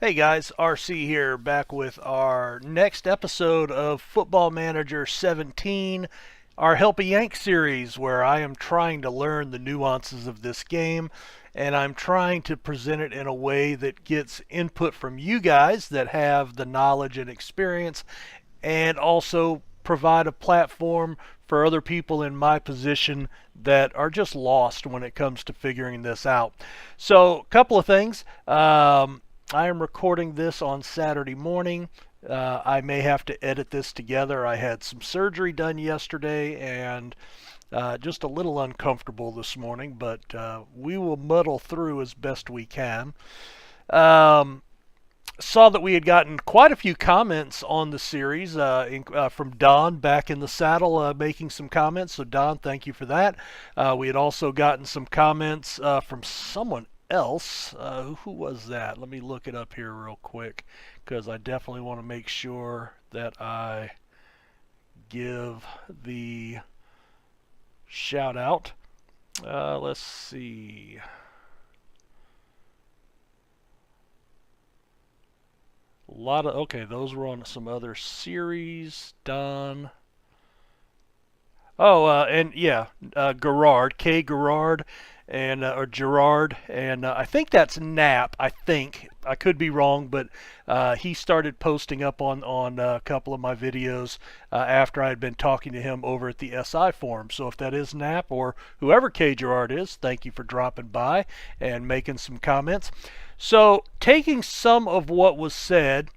Hey guys, RC here, back with our next episode of Football Manager 17, our Help a Yank series, where I am trying to learn the nuances of this game, and I'm trying to present it in a way that gets input from you guys that have the knowledge and experience, and also provide a platform for other people in my position that are just lost when it comes to figuring this out. So, a couple of things. I am recording this on Saturday morning. I may have to edit this together. I had some surgery done yesterday and just a little uncomfortable this morning, but we will muddle through as best we can. Um, Saw that we had gotten quite a few comments on the series from Don back in the saddle making some comments. So, Don, thank you for that. We had also gotten some comments from someone else. Who was that? Let me look it up here real quick because I definitely want to make sure that I give the shout out. Let's see. A lot of okay, those were on some other series. Don. Oh, and yeah, Gerard, K. Gerard, and or Gerard, and I think that's Knapp. I think I could be wrong, but he started posting up on a couple of my videos after I had been talking to him over at the SI forum. So if that is Knapp or whoever K. Gerard is, thank you for dropping by and making some comments. So taking some of what was said.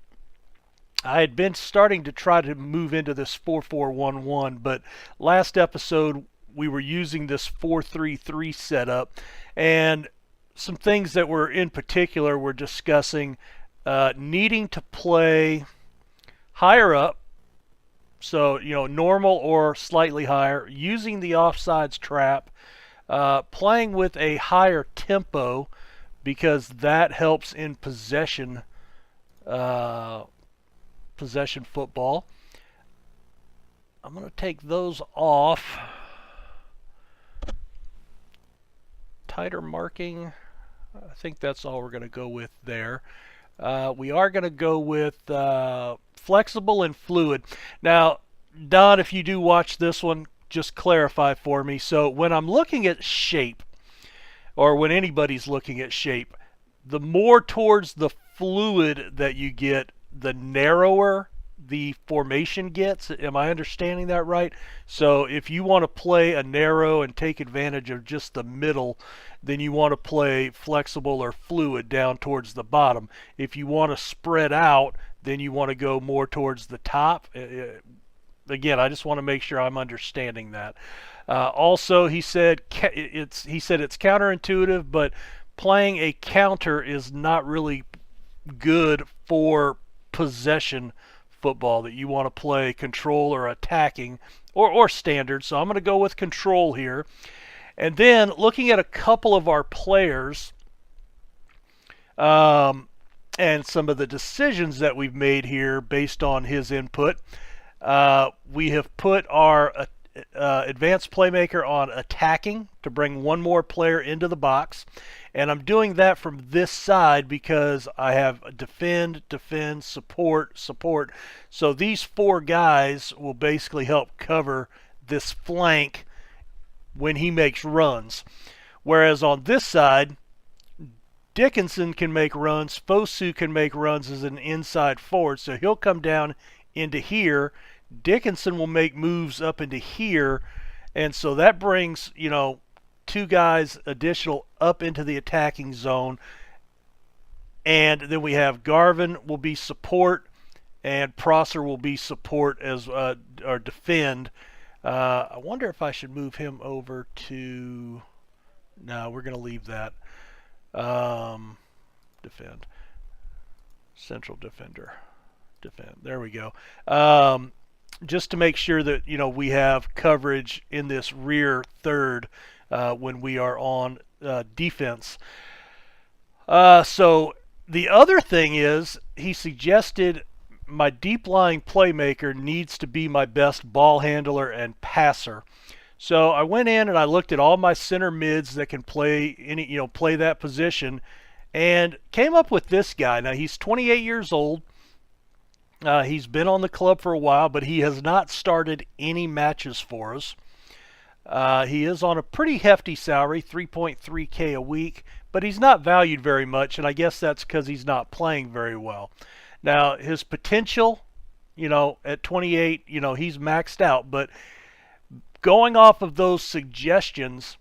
I had been starting to try to move into this 4-4-1-1, but last episode we were using this 4-3-3 setup, and some things that were in particular were discussing needing to play higher up, so normal or slightly higher, using the offsides trap, playing with a higher tempo because that helps in possession football. I'm going to take those off. Tighter marking. I think that's all we're going to go with there. We are going to go with flexible and fluid. Now, Don, if you do watch this one, just clarify for me. So when I'm looking at shape, or when anybody's looking at shape, the more towards the fluid that you get, the narrower the formation gets. Am I understanding that right? So if you want to play a narrow and take advantage of just the middle, then you want to play flexible or fluid down towards the bottom. If you want to spread out, then you want to go more towards the top. Again, I just want to make sure I'm understanding that. Also, he said it's counterintuitive, but playing a counter is not really good for possession football, that you want to play control or attacking or standard. So I'm going to go with control here. And then looking at a couple of our players and some of the decisions that we've made here based on his input, we have put our advanced playmaker on attacking to bring one more player into the box. And I'm doing that from this side because I have defend, support. So these four guys will basically help cover this flank when he makes runs. Whereas on this side, Dickinson can make runs, Fosu can make runs as an inside forward, so he'll come down into here. Dickinson will make moves up into here, and so that brings, two guys additional up into the attacking zone. And then we have Garvin will be support, and Prosser will be support as or defend. I wonder if I should move him over to. No, we're going to leave that. Defend. Central defender. Defend. There we go. Just to make sure that we have coverage in this rear third when we are on defense. So the other thing is he suggested my deep lying playmaker needs to be my best ball handler and passer. So I went in and I looked at all my center mids that can play play that position, and came up with this guy. Now, he's 28 years old. He's been on the club for a while, but he has not started any matches for us. He is on a pretty hefty salary, 3.3K a week, but he's not valued very much, and I guess that's because he's not playing very well. Now, his potential, at 28, he's maxed out, but going off of those suggestions,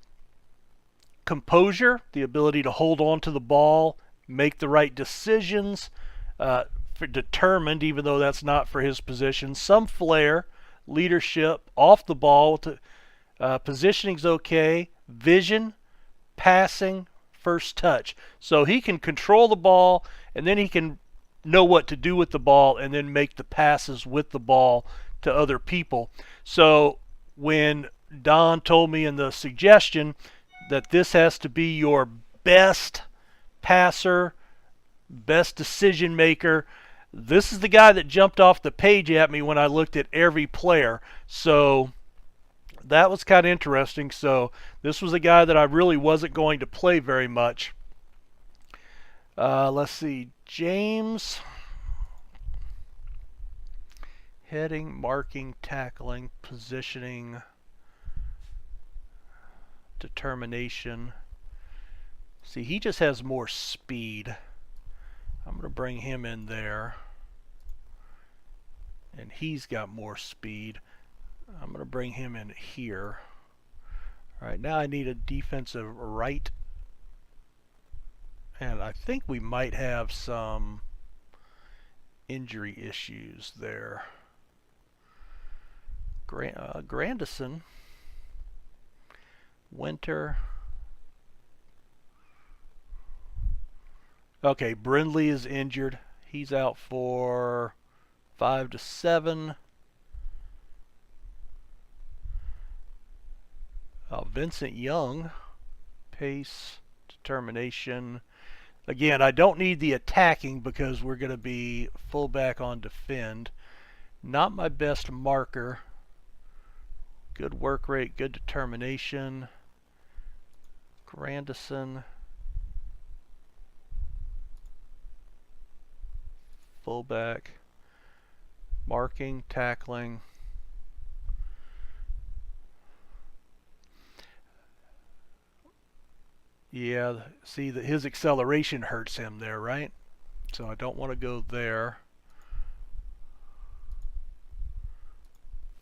composure, the ability to hold on to the ball, make the right decisions, determined, even though that's not for his position, some flair, leadership, off the ball, positioning's okay, vision, passing, first touch. So he can control the ball, and then he can know what to do with the ball, and then make the passes with the ball to other people. So when Don told me in the suggestion that this has to be your best passer, best decision maker, this is the guy that jumped off the page at me when I looked at every player. So that was kind of interesting. So this was a guy that I really wasn't going to play very much. Let's see, James. Heading, marking, tackling, positioning, determination. See, he just has more speed. I'm going to bring him in there. And he's got more speed. I'm going to bring him in here. All right, now I need a defensive right. And I think we might have some injury issues there. Grandison, Winter. Okay, Brindley is injured. He's out for 5 to 7. Vincent Young, pace, determination. Again, I don't need the attacking because we're going to be fullback on defend. Not my best marker. Good work rate, good determination. Grandison. Fullback. Marking, tackling. Yeah, see that his acceleration hurts him there, right? So I don't want to go there.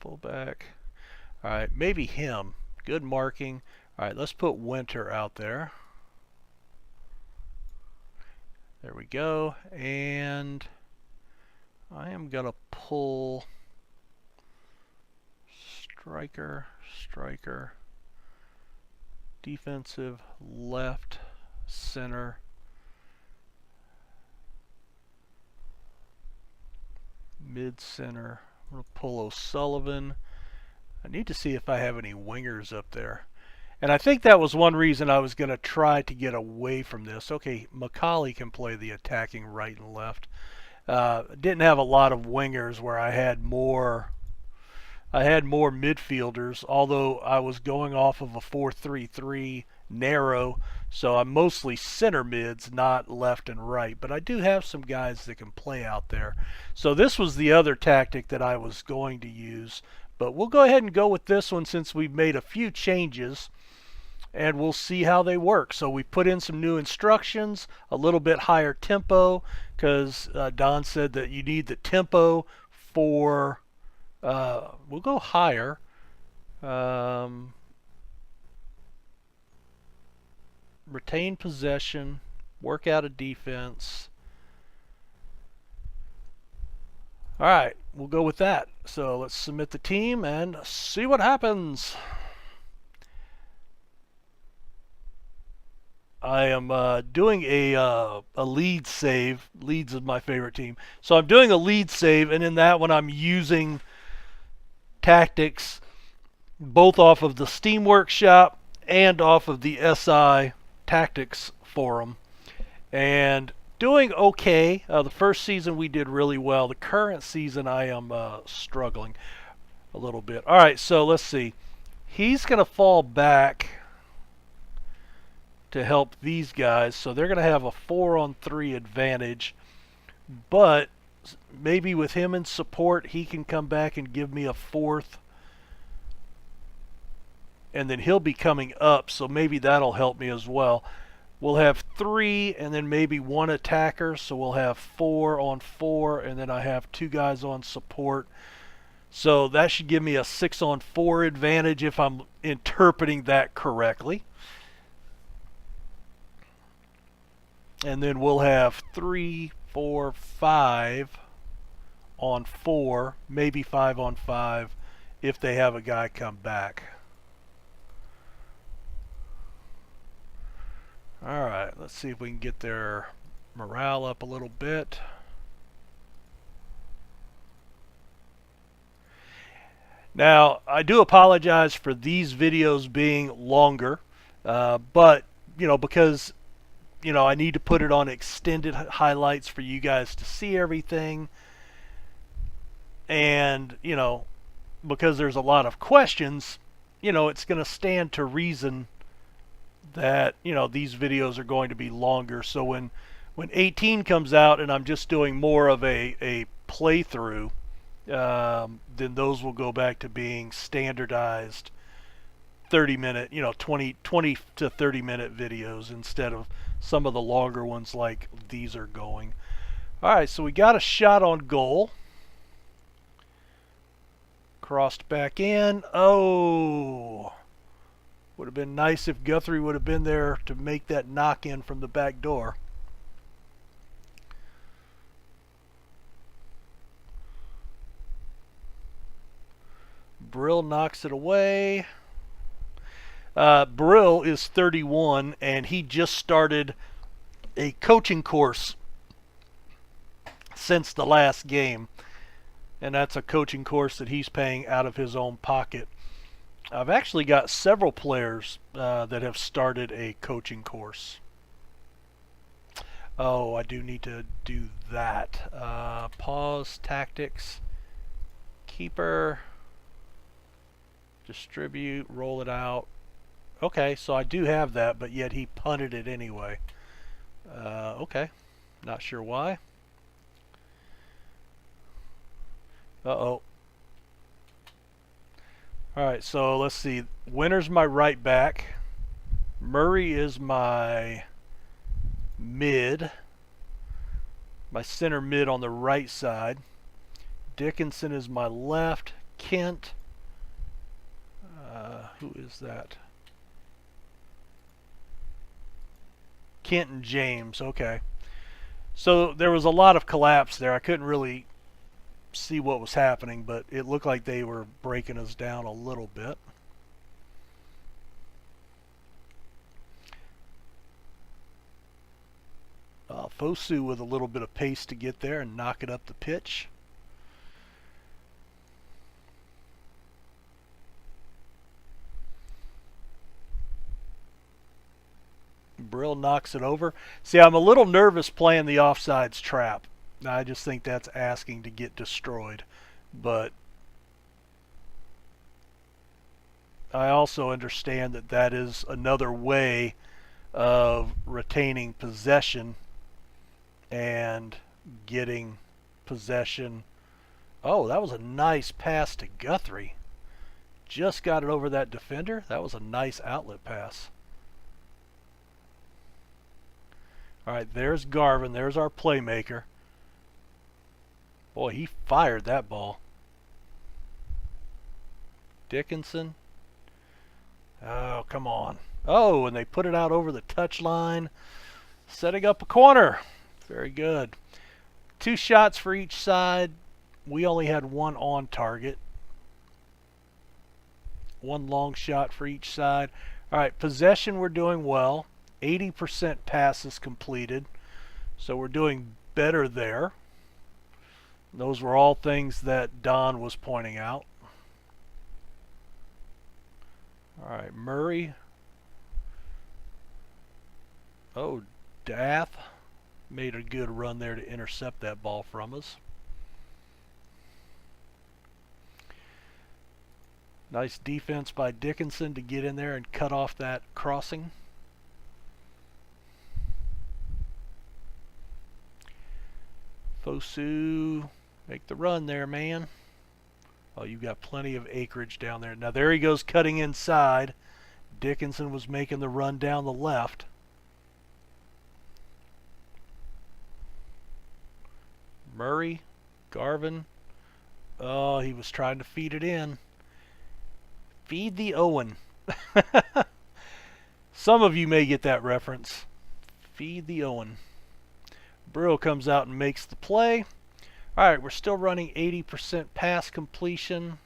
Fullback. All right, maybe him. Good marking. All right, let's put Winter out there. There we go. And I am going to pull striker, defensive, left, center, mid-center. I'm going to pull O'Sullivan. I need to see if I have any wingers up there. And I think that was one reason I was going to try to get away from this. Okay, McCauley can play the attacking right and left. Didn't have a lot of wingers where I had more midfielders, although I was going off of a 4-3-3 narrow, so I'm mostly center mids, not left and right. But I do have some guys that can play out there. So this was the other tactic that I was going to use. But we'll go ahead and go with this one since we've made a few changes, and we'll see how they work. So we put in some new instructions, a little bit higher tempo, because Don said that you need the tempo for, we'll go higher. Retain possession, work out a defense. All right, we'll go with that. So let's submit the team and see what happens. I am doing a lead save. Leeds is my favorite team. So I'm doing a lead save, and in that one I'm using tactics both off of the Steam Workshop and off of the SI Tactics Forum. And doing okay. The first season we did really well. The current season I am struggling a little bit. All right, so let's see. He's going to fall back to help these guys. So they're going to have a 4-on-3 advantage. But maybe with him in support, he can come back and give me a fourth. And then he'll be coming up, so maybe that'll help me as well. We'll have 3 and then maybe 1 attacker, so we'll have 4-on-4, and then I have 2 guys on support. So that should give me a 6-on-4 advantage if I'm interpreting that correctly. And then we'll have 3, 4, 5 on 4, maybe 5 on 5 if they have a guy come back. Alright, let's see if we can get their morale up a little bit. Now, I do apologize for these videos being longer, but, because, I need to put it on extended highlights for you guys to see everything. And, because there's a lot of questions, it's going to stand to reason that these videos are going to be longer. So when 18 comes out and I'm just doing more of a playthrough, then those will go back to being standardized 30-minute, 20 to 30-minute videos instead of some of the longer ones like these are going. All right, so we got a shot on goal. Crossed back in. Oh, would have been nice if Guthrie would have been there to make that knock in from the back door. Brill knocks it away. Brill is 31, and he just started a coaching course since the last game. And that's a coaching course that he's paying out of his own pocket. I've actually got several players that have started a coaching course. Oh, I do need to do that. Pause, tactics, keeper, distribute, roll it out. Okay, so I do have that, but yet he punted it anyway. Okay, not sure why. Uh-oh. Alright, so let's see. Winter's my right back. Murray is my mid. My center mid on the right side. Dickinson is my left. Kent. Who is that? Kent and James. Okay. So there was a lot of collapse there. I couldn't really see what was happening, but it looked like they were breaking us down a little bit. Fosu with a little bit of pace to get there and knock it up the pitch. Brill knocks it over. See, I'm a little nervous playing the offsides trap. I just think that's asking to get destroyed. But I also understand that that is another way of retaining possession and getting possession. Oh, that was a nice pass to Guthrie. Just got it over that defender. That was a nice outlet pass. All right, there's Garvin. There's our playmaker. Boy, he fired that ball. Dickinson. Oh, come on. Oh, and they put it out over the touchline, setting up a corner. Very good. 2 shots for each side. We only had 1 on target. 1 long shot for each side. All right, possession we're doing well. 80% passes completed. So we're doing better there. Those were all things that Don was pointing out. All right, Murray. Oh, Dath made a good run there to intercept that ball from us. Nice defense by Dickinson to get in there and cut off that crossing. Fosu, make the run there, man. Oh, you've got plenty of acreage down there. Now there he goes cutting inside. Dickinson was making the run down the left. Murray, Garvin. Oh, he was trying to feed it in. Feed the Owen. Some of you may get that reference. Feed the Owen. Brill comes out and makes the play. Alright, we're still running 80% pass completion.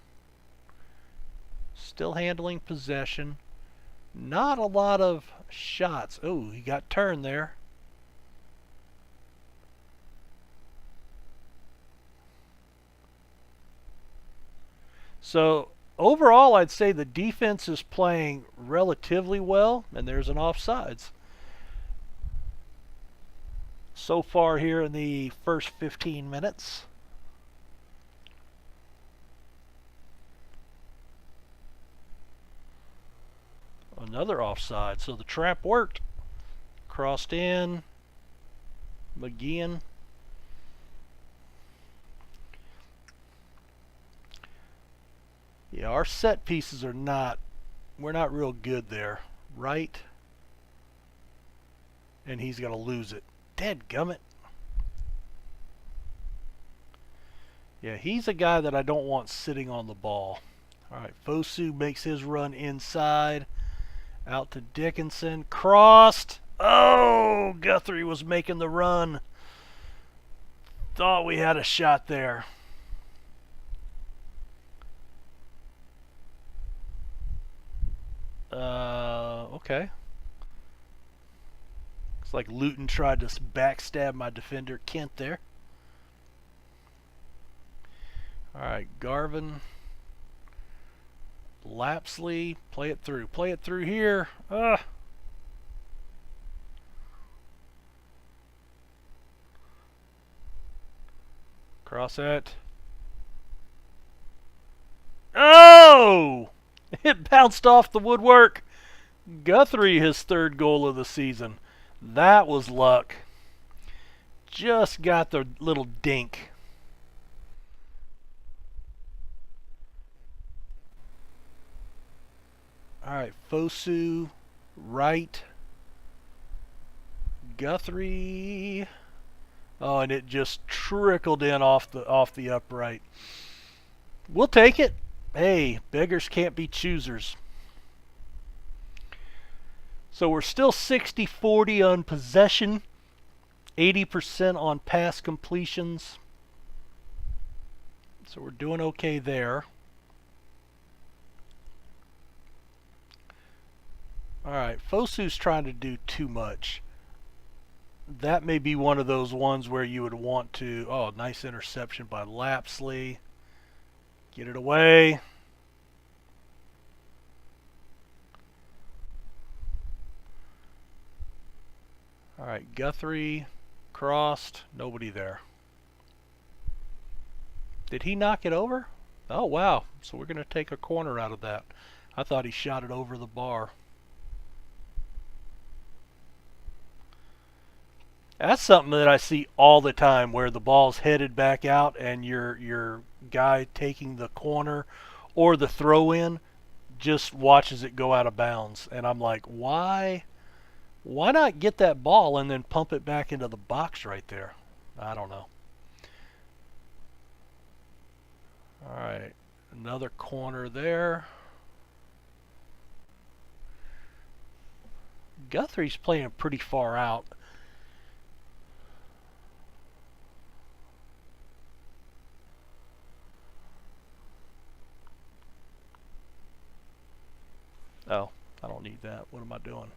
Still handling possession. Not a lot of shots. Oh, he got turned there. So overall, I'd say the defense is playing relatively well, and there's an offsides. So far here in the first 15 minutes. Another offside, so the trap worked. Crossed in. McGeehan. Yeah, our set pieces are not, we're not real good there. Right? And he's going to lose it. Dadgummit. Yeah, he's a guy that I don't want sitting on the ball. Alright, Fosu makes his run inside. Out to Dickinson. Crossed. Oh, Guthrie was making the run. Thought we had a shot there. Okay. Looks like Luton tried to backstab my defender Kent there. Alright, Garvin. Lapsley. Play it through. Play it through here. Cross it. Oh! It bounced off the woodwork. Guthrie, his third goal of the season. That was luck. Just got the little dink. Alright, Fosu, right. Guthrie. Oh, and it just trickled in off the upright. We'll take it. Hey, beggars can't be choosers. So we're still 60-40 on possession, 80% on pass completions. So we're doing okay there. Alright, Fosu's trying to do too much. That may be one of those ones where you would want to... Oh, nice interception by Lapsley. Get it away. Alright, Guthrie. Crossed. Nobody there. Did he knock it over? Oh, wow. So we're going to take a corner out of that. I thought he shot it over the bar. That's something that I see all the time, where the ball's headed back out and your guy taking the corner or the throw in just watches it go out of bounds. And I'm like, why not get that ball and then pump it back into the box right there? I don't know. Alright, another corner there. Guthrie's playing pretty far out. Oh, I don't need that. What am I doing?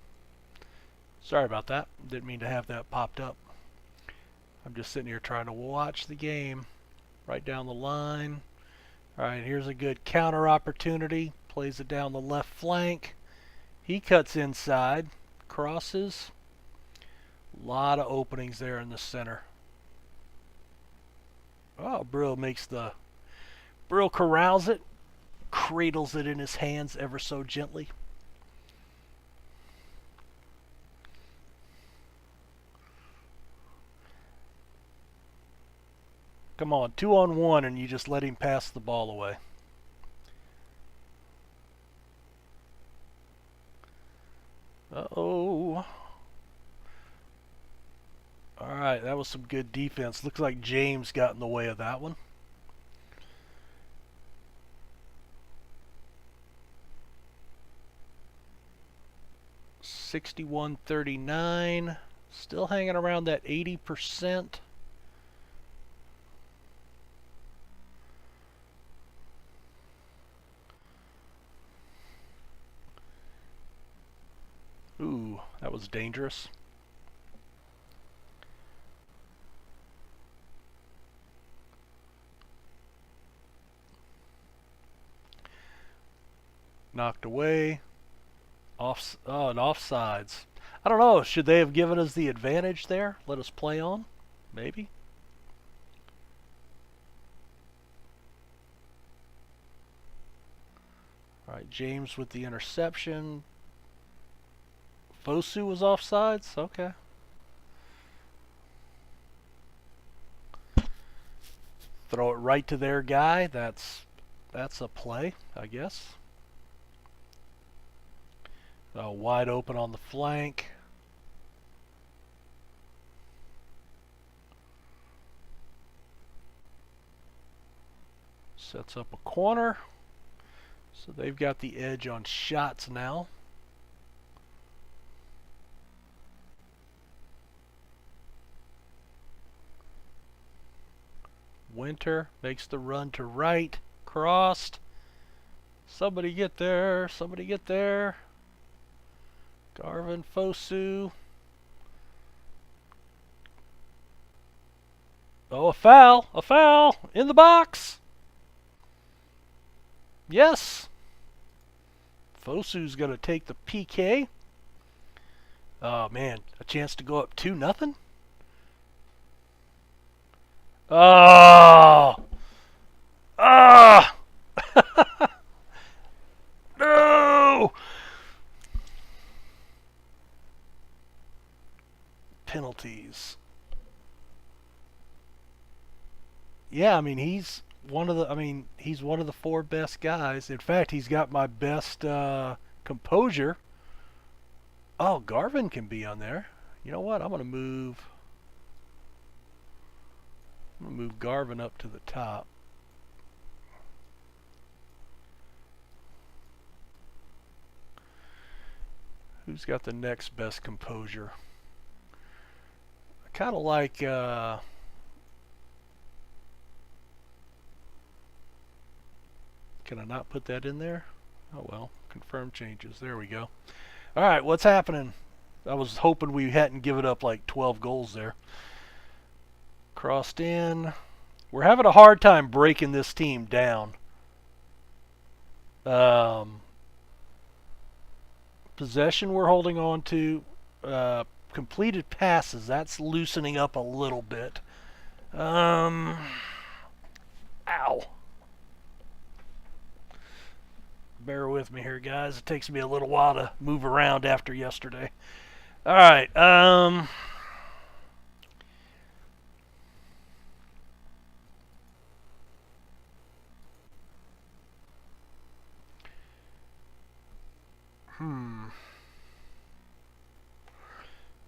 Sorry about that. Didn't mean to have that popped up. I'm just sitting here trying to watch the game. Right down the line. Alright, here's a good counter opportunity. Plays it down the left flank. He cuts inside. Crosses. A lot of openings there in the center. Oh, Brill corrals it. Cradles it in his hands ever so gently. Come on, 2-on-1, and you just let him pass the ball away. Uh-oh. Alright, that was some good defense. Looks like James got in the way of that one. $61.39. Still hanging around that 80%. Ooh, that was dangerous. Knocked away. And offsides. I don't know. Should they have given us the advantage there? Let us play on? Maybe. All right, James with the interception. Fosu was offsides? Okay. Throw it right to their guy. That's a play, I guess. Wide open on the flank. Sets up a corner. So they've got the edge on shots now. Winter makes the run to right. Crossed. Somebody get there. Somebody get there. Garvin Fosu. Oh, a foul. A foul. In the box. Yes. Fosu's going to take the PK. Oh, man. A chance to go up 2-0. Oh! Ah! No! Penalties. Yeah, I mean he's one of the four best guys. In fact, he's got my best composure. Oh, Garvin can be on there. You know what? I'm gonna move Garvin up to the top. Who's got the next best composure? I kind of like. Can I not put that in there? Oh well. Confirm changes. There we go. All right, what's happening? I was hoping we hadn't given up like 12 goals there. Crossed in. We're having a hard time breaking this team down. Possession we're holding on to. Completed passes, that's loosening up a little bit. Ow. Bear with me here, guys. It takes me a little while to move around after yesterday. All right.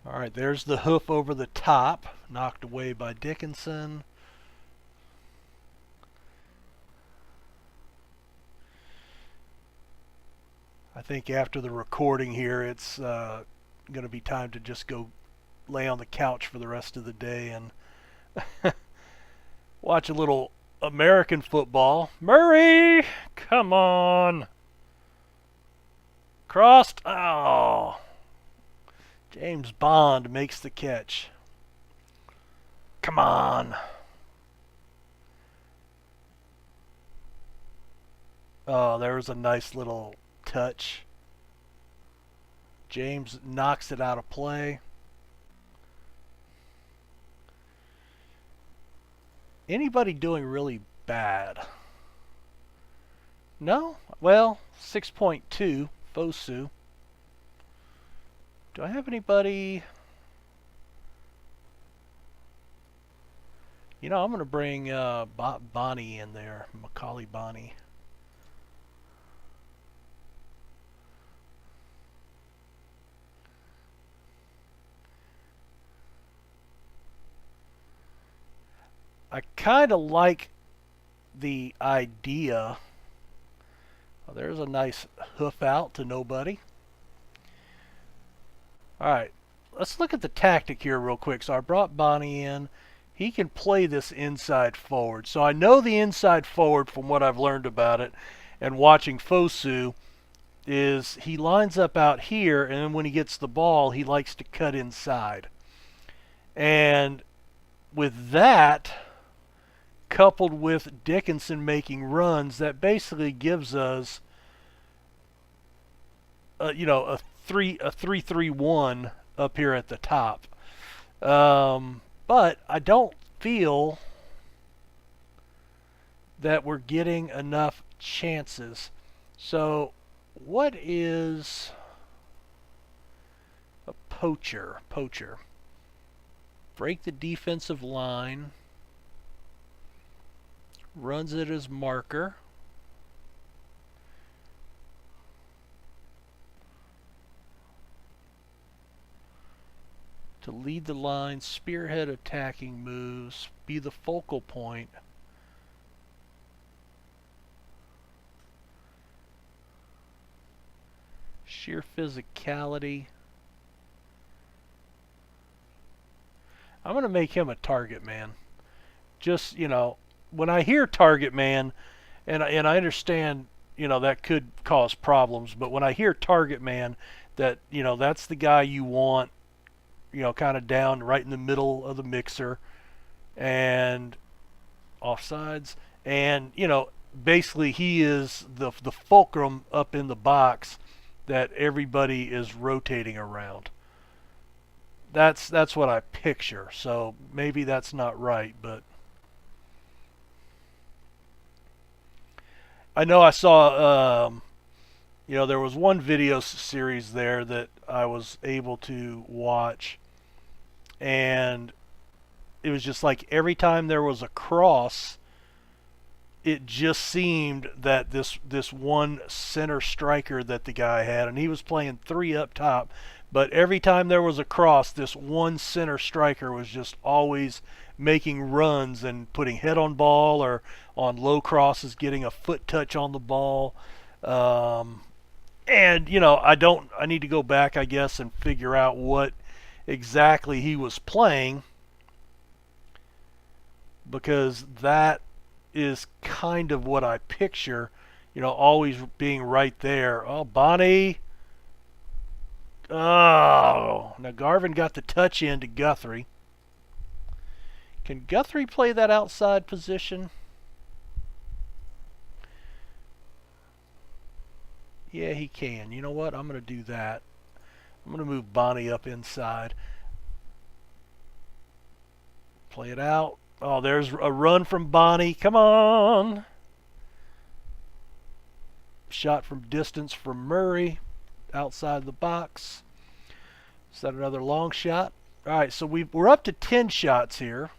All right, there's the hoof over the top, knocked away by Dickinson. I think after the recording here, it's going to be time to just go lay on the couch for the rest of the day and watch a little American football. Murray! Come on! Crossed. Oh! James Bond makes the catch. Come on. Oh, there was a nice little touch. James knocks it out of play. Anybody doing really bad? No? Well, 6.2, Fosu. Do I have anybody? You know, I'm going to bring Bonnie in there, Macaulay Bonnie. I kind of like the idea. Oh, there's a nice hoof out to nobody. All right, let's look at the tactic here real quick. So I brought Bonnie in. He can play this inside forward. So I know the inside forward from what I've learned about it and watching Fosu is he lines up out here, and then when he gets the ball, he likes to cut inside. And with that, coupled with Dickinson making runs, that basically gives us, a 3-3-1 up here at the top. But I don't feel that we're getting enough chances. So, what is a poacher? Poacher. Break the defensive line. Runs it as marker. To lead the line, spearhead attacking moves, be the focal point. Sheer physicality. I'm going to make him a target man. Just, when I hear target man, and I understand, that could cause problems, but when I hear target man, that, that's the guy you want, kind of down right in the middle of the mixer and offsides. And, basically he is the fulcrum up in the box that everybody is rotating around. That's what I picture. So maybe that's not right, but I know I saw there was one video series there that I was able to watch, and it was just like every time there was a cross, it just seemed that this one center striker that the guy had, and he was playing three up top, but every time there was a cross, this one center striker was just always making runs and putting head on ball or on low crosses, getting a foot touch on the ball. And I need to go back, I guess, and figure out what exactly he was playing, because that is kind of what I picture, always being right there. Oh, Bonnie. Oh, now Garvin got the touch in to Guthrie. Can Guthrie play that outside position? Yeah, he can. You know what? I'm going to do that. I'm going to move Bonnie up inside. Play it out. Oh, there's a run from Bonnie. Come on. Shot from distance from Murray. Outside the box. Is that another long shot? All right, so we're up to 10 shots here.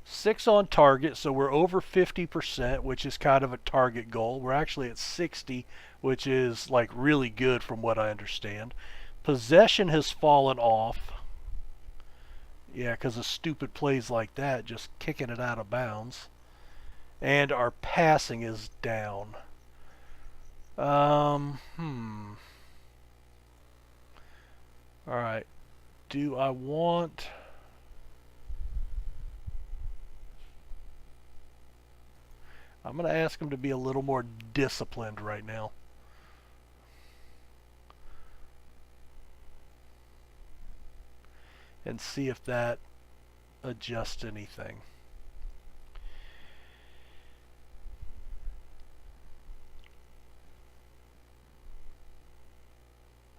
Six on target, so we're over 50%, which is kind of a target goal. We're actually at 60, which is like really good from what I understand. Possession has fallen off. Yeah, because of stupid plays like that, just kicking it out of bounds. And our passing is down. All right. Do I want... I'm going to ask him to be a little more disciplined right now. And see if that adjusts anything.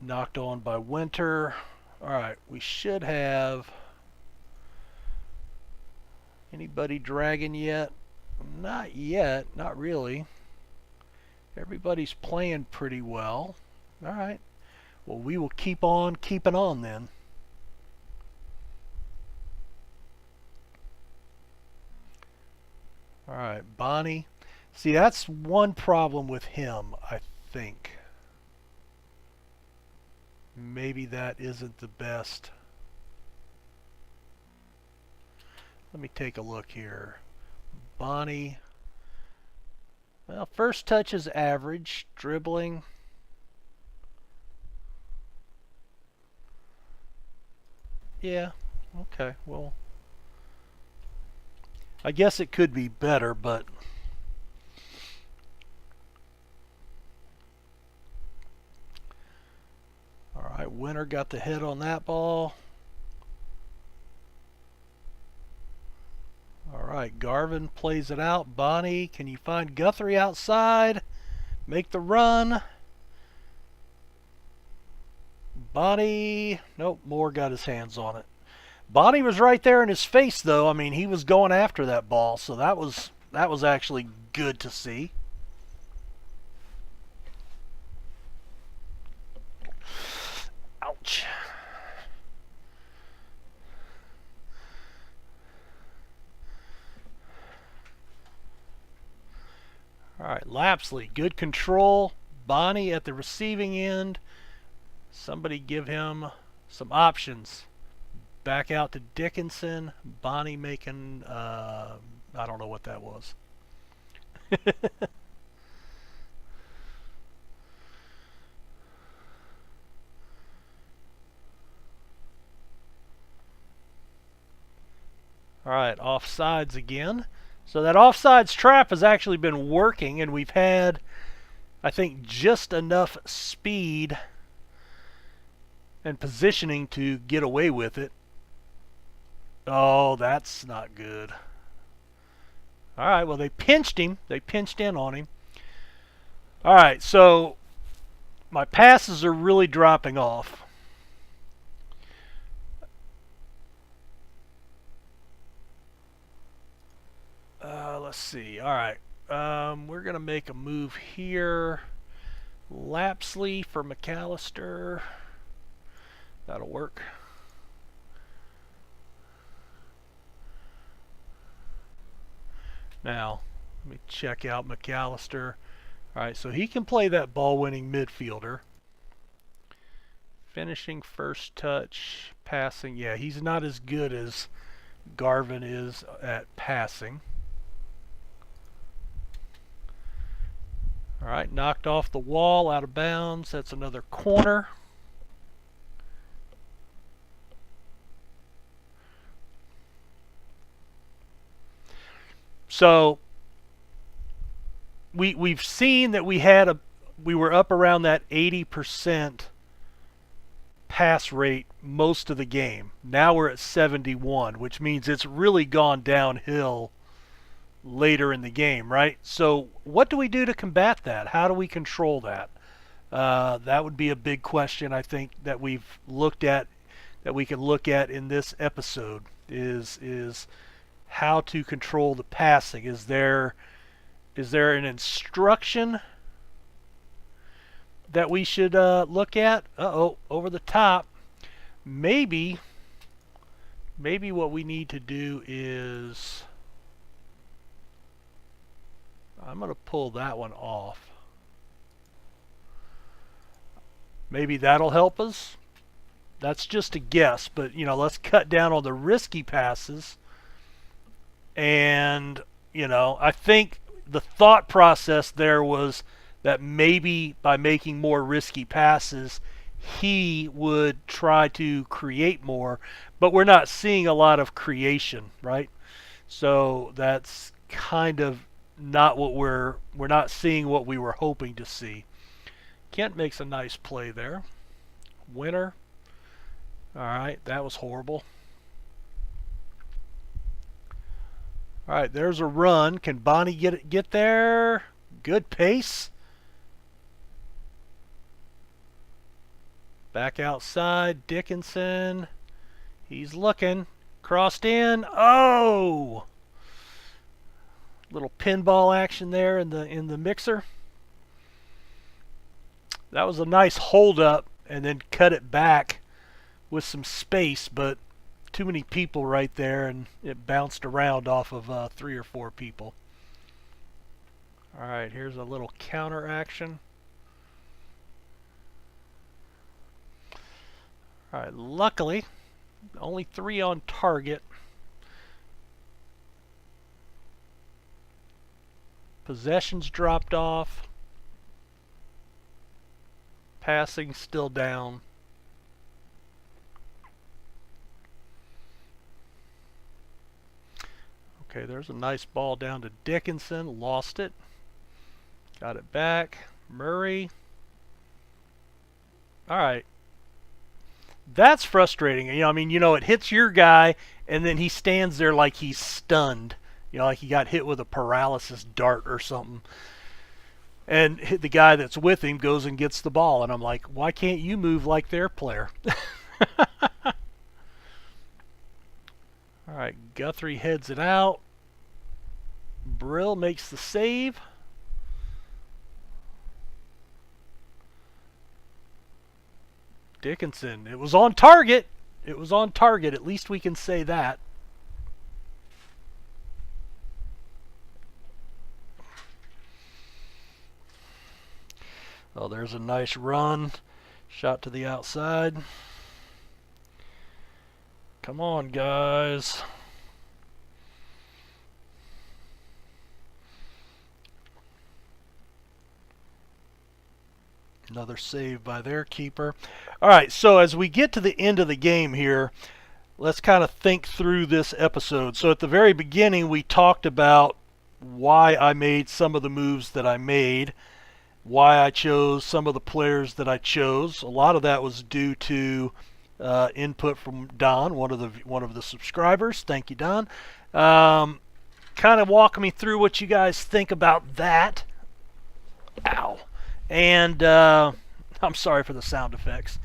Knocked on by Winter. Alright, we should have... Anybody dragging yet? Not yet, not really. Everybody's playing pretty well. Alright. Well, we will keep on keeping on then. All right, Bonnie. See, that's one problem with him, I think. Maybe that isn't the best. Let me take a look here. Bonnie. Well, first touch is average. Dribbling. Yeah. Okay. Well, I guess it could be better, but all right, Winter got the head on that ball. All right, Garvin plays it out. Bonnie, can you find Guthrie outside? Make the run. Bonnie, nope, Moore got his hands on it. Bonnie was right there in his face, though. I mean, he was going after that ball, so that was actually good to see. Ouch. All right, Lapsley, good control. Bonnie at the receiving end. Somebody give him some options. Back out to Dickinson. Bonnie making, I don't know what that was. All right, offsides again. So that offsides trap has actually been working, and we've had, I think, just enough speed and positioning to get away with it. Oh, that's not good. All right, well, they pinched him. They pinched in on him. All right, so my passes are really dropping off. Let's see. All right, we're going to make a move here. Lapsley for McAllister. That'll work. Now, let me check out McAllister. All right, so he can play that ball-winning midfielder. Finishing, first touch, passing. Yeah, he's not as good as Garvin is at passing. All right, knocked off the wall, out of bounds. That's another corner. So we've seen that we were up around that 80% pass rate most of the game. Now we're at 71, which means it's really gone downhill later in the game, right? So what do we do to combat that? How do we control that? That would be a big question, I think, that we've looked at, that we can look at in this episode, is how to control the passing. Is there an instruction that we should look at? Uh-oh, over the top. Maybe what we need to do is, I'm going to pull that one off. Maybe that'll help us. That's just a guess, but let's cut down on the risky passes. And I think the thought process there was that maybe by making more risky passes, he would try to create more, but we're not seeing a lot of creation, right? So that's kind of not what we're not seeing what we were hoping to see. Kent makes a nice play there. Winner. All right, that was horrible. All right, there's a run. Can Bonnie get there? Good pace. Back outside, Dickinson. He's looking. Crossed in. Oh! Little pinball action there in the mixer. That was a nice hold up and then cut it back with some space, but too many people right there, and it bounced around off of 3 or 4 people. Alright, here's a little counter action. Alright, luckily, only 3 on target. Possessions dropped off. Passing still down. Okay, there's a nice ball down to Dickinson. Lost it. Got it back. Murray. Alright. That's frustrating. I mean, it hits your guy, and then he stands there like he's stunned. Like he got hit with a paralysis dart or something. And the guy that's with him goes and gets the ball. And I'm like, why can't you move like their player? Alright, Guthrie heads it out. Brill makes the save. Dickinson. It was on target. It was on target. At least we can say that. Oh, there's a nice run. Shot to the outside. Come on, guys. Another save by their keeper. All right, so as we get to the end of the game here, let's kind of think through this episode. So at the very beginning, we talked about why I made some of the moves that I made, why I chose some of the players that I chose. A lot of that was due to input from Don, one of the subscribers. Thank you, Don. Kind of walk me through what you guys think about that. Ow. And I'm sorry for the sound effects,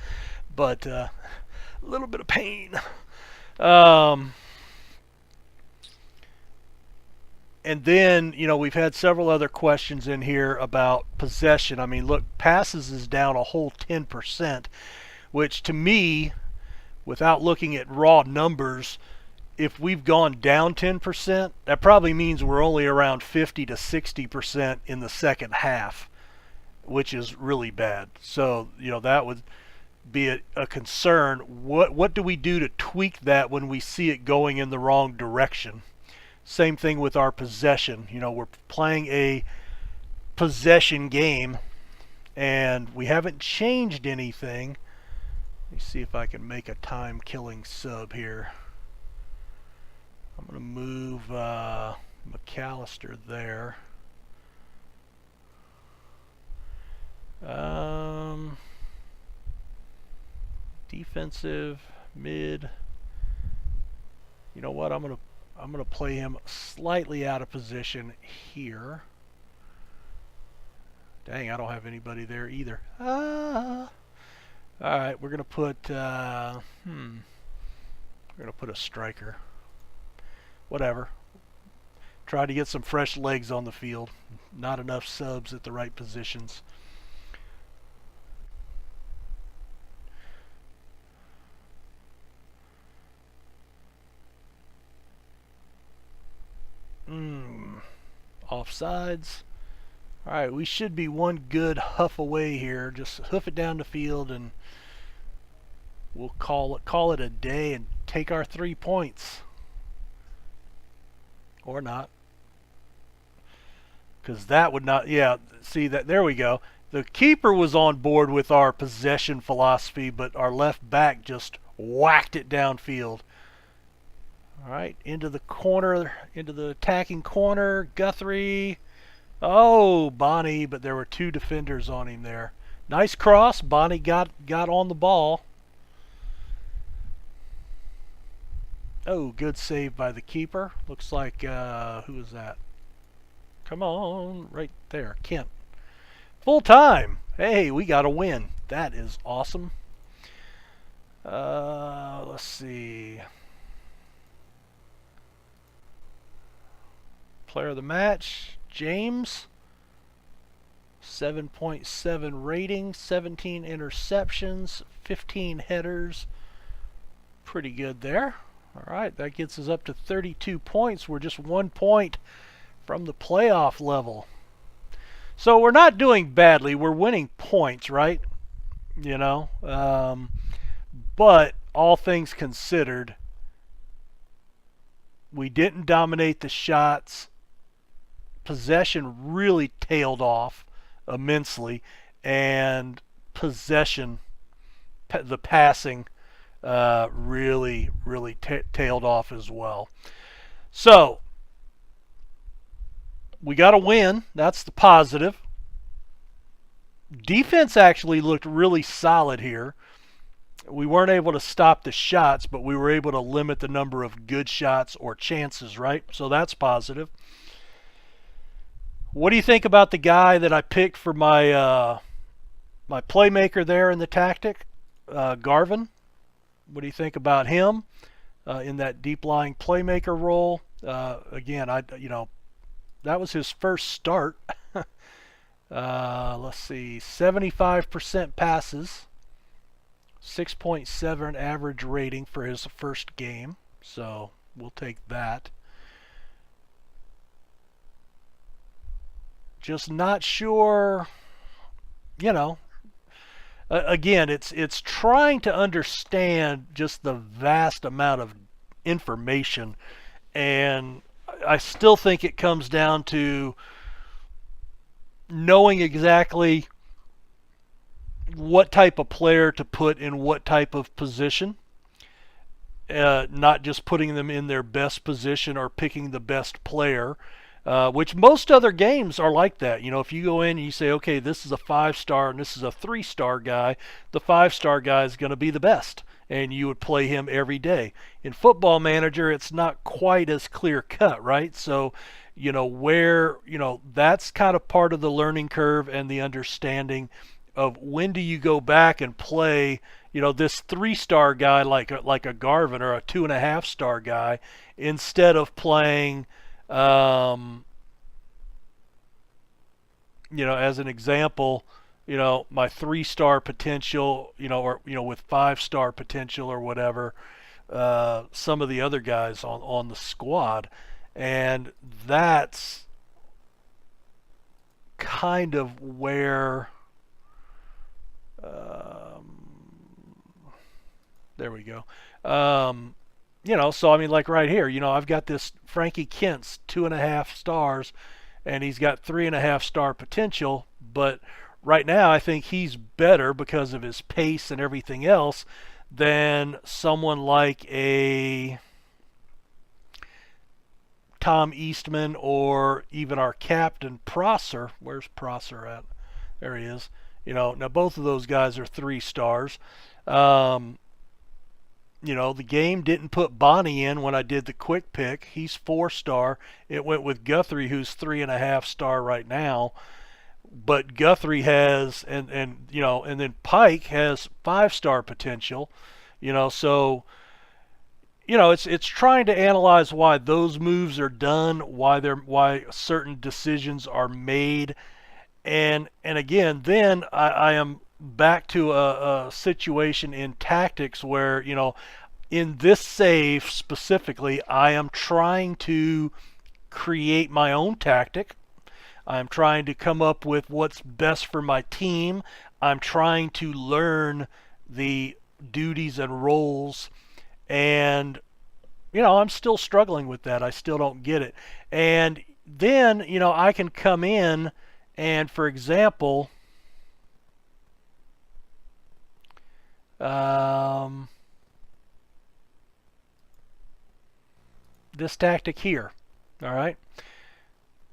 but a little bit of pain. And then, we've had several other questions in here about possession. I mean, look, passes is down a whole 10%, which to me, without looking at raw numbers, if we've gone down 10%, that probably means we're only around 50 to 60% in the second half, which is really bad. So, that would be a concern. What do we do to tweak that when we see it going in the wrong direction? Same thing with our possession. We're playing a possession game, and we haven't changed anything. Let me see if I can make a time-killing sub here. I'm going to move McAllister there. Defensive, mid. You know what? I'm gonna play him slightly out of position here. Dang, I don't have anybody there either. All right, we're gonna put we're gonna put a striker. Whatever. Try to get some fresh legs on the field. Not enough subs at the right positions. Offsides. Alright, we should be one good huff away here. Just hoof it down the field and we'll call it a day and take our 3 points. Or not. Because that would not, yeah, see that, there we go. The keeper was on board with our possession philosophy, but our left back just whacked it downfield. Alright, into the corner, into the attacking corner. Guthrie. Oh, Bonnie, but there were 2 defenders on him there. Nice cross. Bonnie got on the ball. Oh, good save by the keeper. Looks like, who was that? Come on, right there, Kent. Full time. Hey, we got a win. That is awesome. Let's see. Player of the match, James. 7.7 rating, 17 interceptions, 15 headers. Pretty good there. All right, that gets us up to 32 points. We're just 1 point from the playoff level. So we're not doing badly. We're winning points, right? You know, but all things considered, we didn't dominate the shots. Possession really tailed off immensely, and possession, the passing, really tailed off as well. So we got a win. That's the positive. Defense actually looked really solid here. We weren't able to stop the shots, but we were able to limit the number of good shots or chances, right? So that's positive. What do you think about the guy that I picked for my playmaker there in the tactic, Garvin? What do you think about him in that deep lying playmaker role? Again, that was his first start. Let's see, 75% passes, 6.7 average rating for his first game. So we'll take that. Just not sure, you know. Again, it's trying to understand just the vast amount of information, and I still think it comes down to knowing exactly what type of player to put in what type of position, not just putting them in their best position or picking the best player, which most other games are like that. You know, if you go in and you say, okay, this is a 5-star and this is a 3-star guy, the 5-star guy is going to be the best, and you would play him every day. In Football Manager, it's not quite as clear cut, right? So, that's kind of part of the learning curve and the understanding of when do you go back and play, this 3-star guy like a Garvin or a 2.5-star guy instead of playing, as an example, my 3-star potential, or with 5-star potential or whatever, some of the other guys on the squad. And that's kind of where, there we go. So I mean, like right here, I've got this Frankie Kent's 2.5 stars, and he's got 3.5-star potential. But right now, I think he's better because of his pace and everything else than someone like a Tom Eastman or even our captain Prosser. Where's Prosser at? There he is. Now both of those guys are 3 stars. The game didn't put Bonnie in when I did the quick pick. He's 4-star. It went with Guthrie, who's 3.5-star right now. But Guthrie has, and then Pike has 5-star potential. So it's trying to analyze why those moves are done, why certain decisions are made, and again, then I am back to a situation in tactics where, in this save specifically, I am trying to create my own tactic. I'm trying to come up with what's best for my team. I'm trying to learn the duties and roles, and I'm still struggling with that. I still don't get it. And then, I can come in and, for example, this tactic here, all right?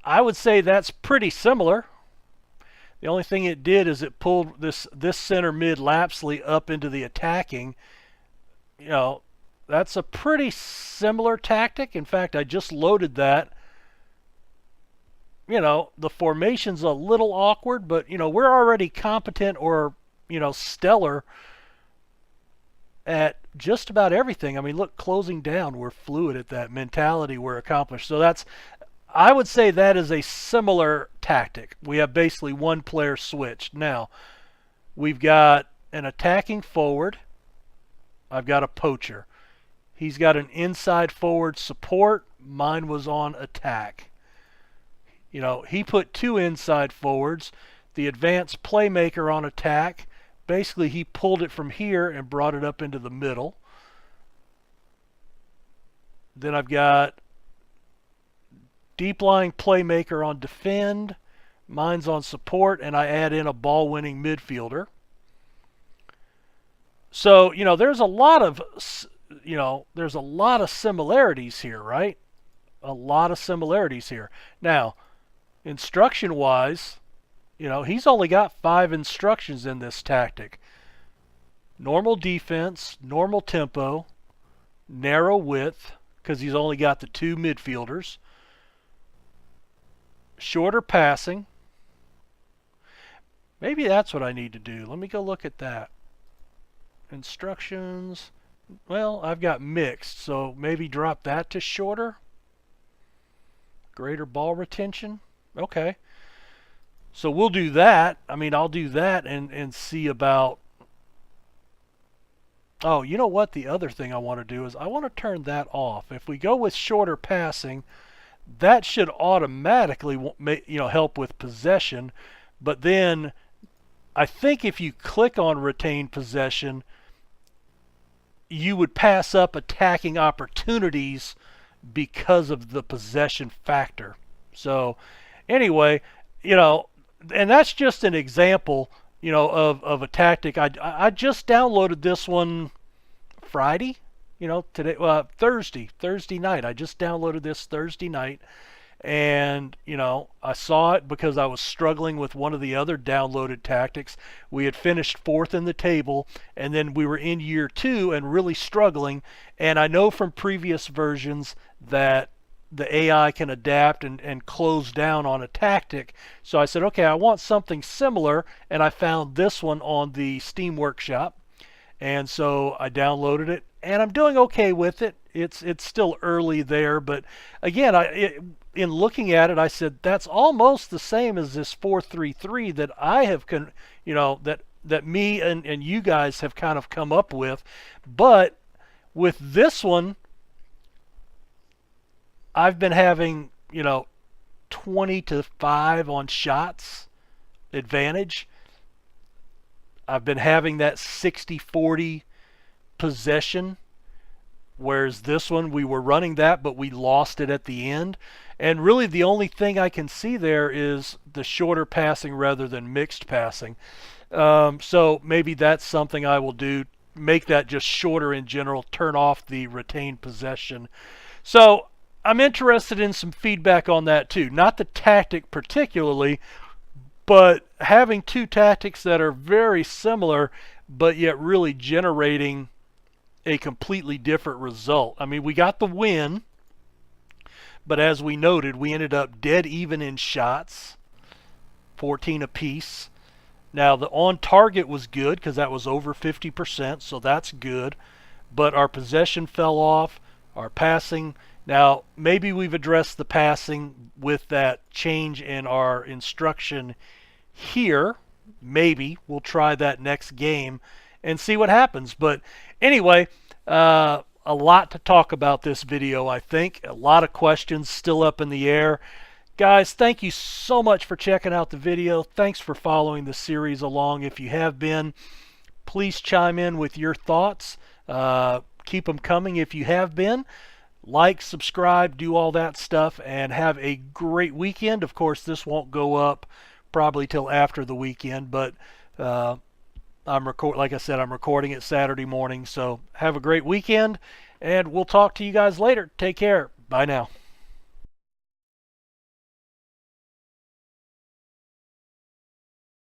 I would say that's pretty similar. The only thing it did is it pulled this center mid Lapsley up into the attacking. That's a pretty similar tactic. In fact, I just loaded that. The formation's a little awkward, but, we're already competent or, stellar at just about everything. I mean, look, closing down, we're fluid at that. Mentality, we're accomplished. So I would say that is a similar tactic. We have basically one player switched. Now, we've got an attacking forward. I've got a poacher. He's got an inside forward support. Mine was on attack. He put 2 inside forwards. The advanced playmaker on attack, basically he pulled it from here and brought it up into the middle. Then I've got deep lying playmaker on defend. Mine's on support, and I add in a ball-winning midfielder. So, there's a lot of, similarities here, right? A lot of similarities here. Now, instruction-wise, he's only got 5 instructions in this tactic. Normal defense, normal tempo, narrow width, because he's only got the 2 midfielders. Shorter passing. Maybe that's what I need to do. Let me go look at that. Instructions. Well, I've got mixed, so maybe drop that to shorter. Greater ball retention. Okay. So we'll do that. I'll do that and see about... Oh, you know what? The other thing I want to do is I want to turn that off. If we go with shorter passing, that should automatically help with possession. But then I think if you click on retain possession, you would pass up attacking opportunities because of the possession factor. So anyway, and that's just an example, of a tactic. I just downloaded this one Friday, today, Thursday night. I just downloaded this Thursday night, and I saw it because I was struggling with one of the other downloaded tactics. We had finished 4th in the table, and then we were in year 2 and really struggling. And I know from previous versions that the AI can adapt and close down on a tactic. So I said, okay, I want something similar, and I found this one on the Steam Workshop. And so I downloaded it, and I'm doing okay with it. It's still early there, but again, in looking at it, I said that's almost the same as this 433 that I have, that me and you guys have kind of come up with. But with this one, I've been having 20 to 5 on shots advantage. I've been having that 60-40 possession, whereas this one we were running that, but we lost it at the end. And really the only thing I can see there is the shorter passing rather than mixed passing. So maybe that's something I will do, make that just shorter in general, turn off the retained possession. So I'm interested in some feedback on that too. Not the tactic particularly, but having 2 tactics that are very similar, but yet really generating a completely different result. We got the win, but as we noted, we ended up dead even in shots, 14 apiece. Now, the on target was good because that was over 50%, so that's good. But our possession fell off, our passing. Now, maybe we've addressed the passing with that change in our instruction here. Maybe we'll try that next game and see what happens. But anyway, a lot to talk about this video, I think. A lot of questions still up in the air. Guys, thank you so much for checking out the video. Thanks for following the series along. If you have been, please chime in with your thoughts. Keep them coming if you have been. Like, subscribe, do all that stuff, and have a great weekend. Of course, this won't go up probably till after the weekend, but like I said, I'm recording it Saturday morning. So have a great weekend, and we'll talk to you guys later. Take care. Bye now.